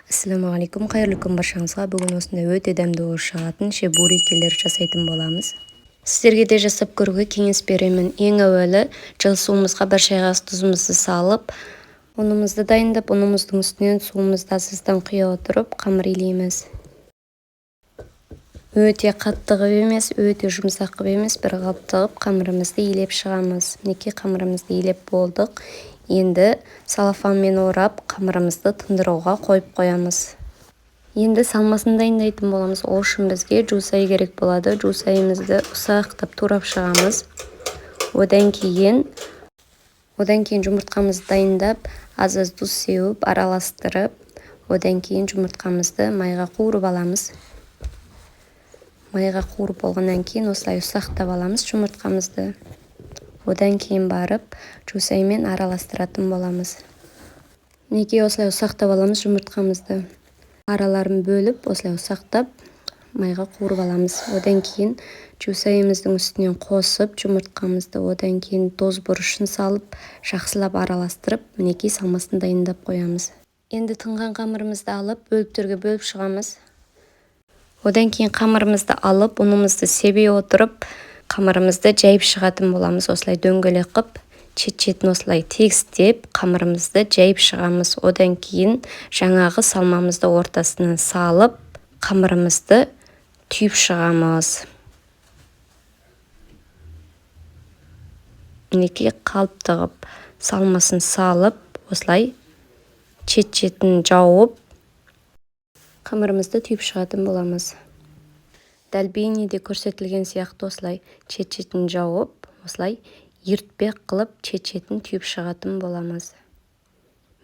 Ассаламуалейкум, кайырлуу күн баршаңызга. Бүгүн осундай өтө дәмдүү болуп чыгатын бурекелер жасайтын боламыз. Сиздерге де жасап көрүүгө кеңес беремин. Эң әүвелі жылы суумузга 1 чай кашык тузумузду салып, унумузду дайындап, унумуздун үстүнөн суумузду азыздан куя отуруп камыр илейбиз. Өтө каттыгып эмес, өтө жумсакып эмес, бир калыптагып камырыбызды илеп чыгабыз. Минекей камырыбызды илеп болдук. Енді салафан менен орап, камырыбызды тындырууга коюп коебуз. Енді салмасын дайындайтын боламыз. Ол үчүн бизге жуусай керек болот. Жуусайыбызды усактап турап чыгабыз. Одан кийин жумурткамызды дайындап, аз туз сеуп, аралаштырып, одан кийин жумурткамызды майга кууруп алабыз. Майга кууруп болгондон кийин осулай усактап алабыз жумурткамызды. Одан кийин барып, жуусай менен аралаштыратын боламыз. Минекей осулай усактап алабыз жумурткамызды. Араларын бөлүп, осулай усактап майга кууруп алабыз. Одан кийин жуусайыбыздын үстүнөн косуп, жумурткамызды, одан кийин тоз бурушун салып, жакшылап аралаштырып, минекей салмасын дайындап коебуз. Енді тынган камырыбызды алып, бөлүктөргө бөлүп чыгабыз. Одан кийин камырыбызды алып, унумузду себей отуруп, камырыбызды жайып чыгатын боламыз. Осулай дөңгөлөк кылып, чет-четин осулай тегистеп, камырыбызды жайып чыгабыз. Одан кийин жаңагы салмамызды ортосунан салып, камырыбызды түйүп чыгабыз. Минекей калыптыгып, салмасын салып, осулай чет-четин жауып, камырыбызды түйүп чыгатын боламыз. Дәл бейнеде көрсөтүлгөн сыяктуу осулай чет-четин жауып, осулай иртпек кылып чет-четин түйүп чыгатын боламыз.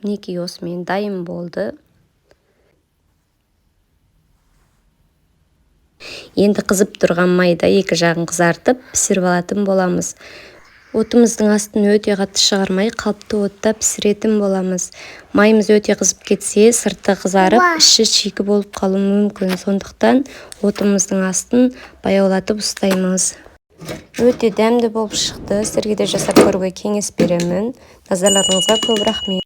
Минекей осу менен дайым болду. Енді кызып турган майда эки жагын кызартып, пиширип алатын боламыз. Отумуздун астын өтө катты чыгармай, калыптуу отто пиширетін боламыз. Майымыз өтө кызып кетсе, сырты кызарып, ичи чийки болуп калуу мүмкүн. Сондуктан отумуздун астын баяулатып устайбыз. Өтө дәмдүү болуп чыкты. Силерге де жасап көрүүгө кеңес беремин. Назарларыңызга көп рахмет.